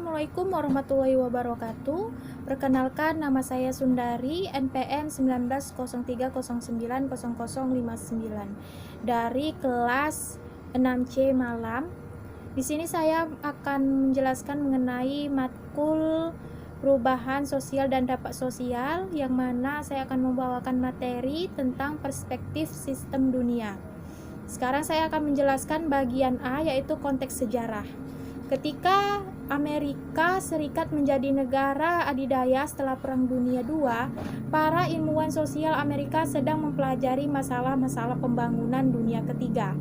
Assalamualaikum warahmatullahi wabarakatuh. Perkenalkan, nama saya Sundari, NPM 1903090059 dari kelas 6C Malam. Di sini saya akan menjelaskan mengenai matkul perubahan sosial dan dampak sosial, yang mana saya akan membawakan materi tentang perspektif sistem dunia. Sekarang saya akan menjelaskan bagian A, yaitu konteks sejarah. Ketika Amerika Serikat menjadi negara adidaya setelah Perang Dunia II, para ilmuwan sosial Amerika sedang mempelajari masalah-masalah pembangunan dunia ketiga.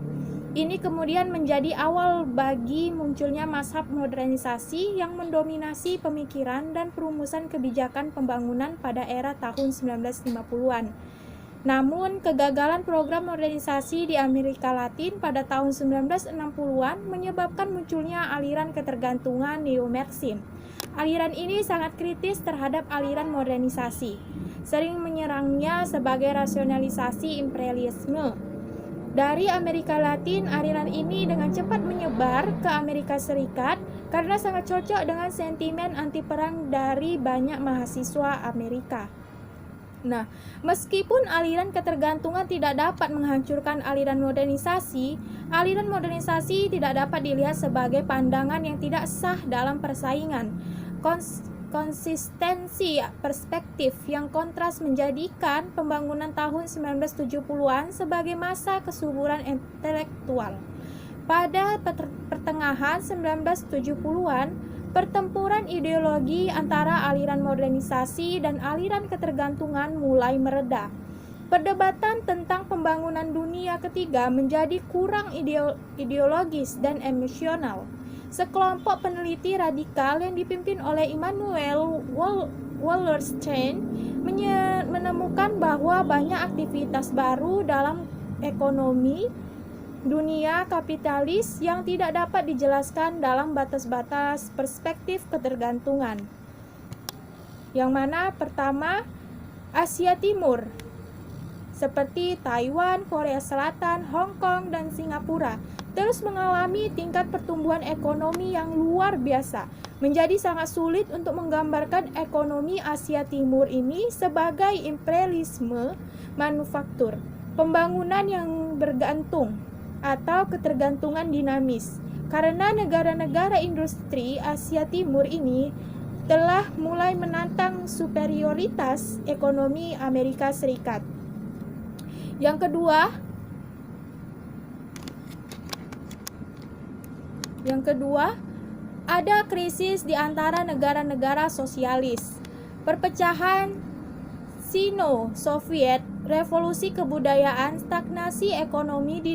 Ini kemudian menjadi awal bagi munculnya mazhab modernisasi yang mendominasi pemikiran dan perumusan kebijakan pembangunan pada era tahun 1950-an. Namun, kegagalan program modernisasi di Amerika Latin pada tahun 1960-an menyebabkan munculnya aliran ketergantungan neo-Marxisme. Aliran ini sangat kritis terhadap aliran modernisasi, sering menyerangnya sebagai rasionalisasi imperialisme. Dari Amerika Latin, aliran ini dengan cepat menyebar ke Amerika Serikat karena sangat cocok dengan sentimen anti perang dari banyak mahasiswa Amerika. Nah, meskipun aliran ketergantungan tidak dapat menghancurkan aliran modernisasi tidak dapat dilihat sebagai pandangan yang tidak sah dalam persaingan. Konsistensi perspektif yang kontras menjadikan pembangunan tahun 1970-an sebagai masa kesuburan intelektual. Pada pertengahan 1970-an, pertempuran ideologi antara aliran modernisasi dan aliran ketergantungan mulai mereda. Perdebatan tentang pembangunan dunia ketiga menjadi kurang ideologis dan emosional. Sekelompok peneliti radikal yang dipimpin oleh Immanuel Wallerstein menemukan bahwa banyak aktivitas baru dalam ekonomi dunia kapitalis yang tidak dapat dijelaskan dalam batas-batas perspektif ketergantungan. Yang mana pertama, Asia Timur, seperti Taiwan, Korea Selatan, Hong Kong, dan Singapura, terus mengalami tingkat pertumbuhan ekonomi yang luar biasa. Menjadi sangat sulit untuk menggambarkan ekonomi Asia Timur ini sebagai imperialisme manufaktur, pembangunan yang bergantung, atau ketergantungan dinamis, karena negara-negara industri Asia Timur ini telah mulai menantang superioritas ekonomi Amerika Serikat. Yang kedua, ada krisis di antara negara-negara sosialis. Perpecahan Sino-Soviet, revolusi kebudayaan, stagnasi ekonomi di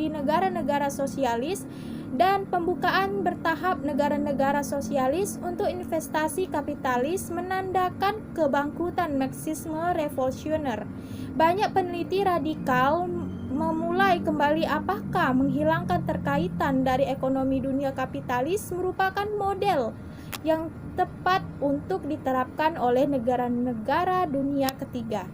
negara-negara sosialis, dan pembukaan bertahap negara-negara sosialis untuk investasi kapitalis menandakan kebangkrutan Marxisme revolusioner. Banyak peneliti radikal memulai kembali apakah menghilangkan terkaitan dari ekonomi dunia kapitalis merupakan model yang tepat untuk diterapkan oleh negara-negara dunia ketiga.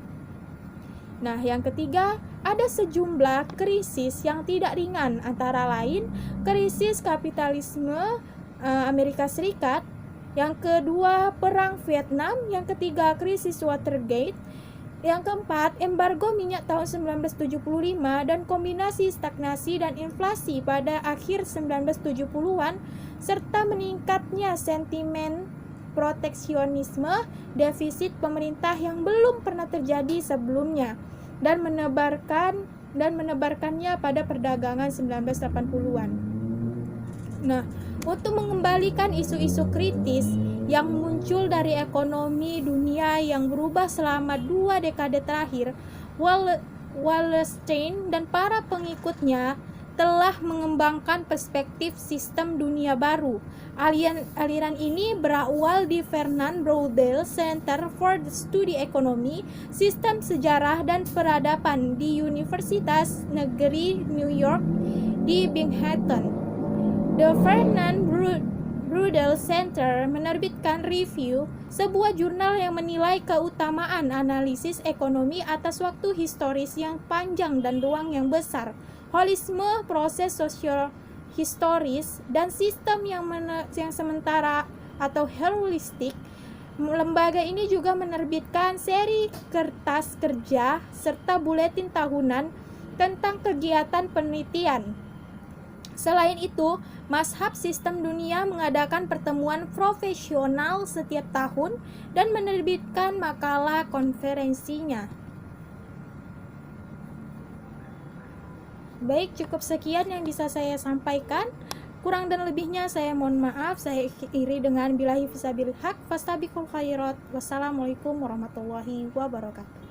Nah, yang ketiga, ada sejumlah krisis yang tidak ringan, antara lain krisis kapitalisme Amerika Serikat, yang kedua perang Vietnam, yang ketiga krisis Watergate, yang keempat embargo minyak tahun 1975 dan kombinasi stagnasi dan inflasi pada akhir 1970-an, serta meningkatnya sentimen proteksionisme, defisit pemerintah yang belum pernah terjadi sebelumnya, dan menebarkannya pada perdagangan 1980-an. Nah, untuk mengembalikan isu-isu kritis yang muncul dari ekonomi dunia yang berubah selama 2 dekade terakhir, Wallerstein dan para pengikutnya telah mengembangkan perspektif sistem dunia baru. Aliran ini berawal di Fernand Braudel Center for the Study Economy, Sistem Sejarah dan Peradaban di Universitas Negeri New York di Binghamton. The Fernand Braudel Center menerbitkan Review, sebuah jurnal yang menilai keutamaan analisis ekonomi atas waktu historis yang panjang dan ruang yang besar, holisme proses sosio-historis, dan sistem yang sementara atau holistik, lembaga ini juga menerbitkan seri kertas kerja serta buletin tahunan tentang kegiatan penelitian. Selain itu, Mazhab Sistem Dunia mengadakan pertemuan profesional setiap tahun dan menerbitkan makalah konferensinya. Baik, cukup sekian yang bisa saya sampaikan. Kurang dan lebihnya saya mohon maaf. Saya iri dengan billahi fisabilil haq fastabiqul khairat. Wassalamualaikum warahmatullahi wabarakatuh.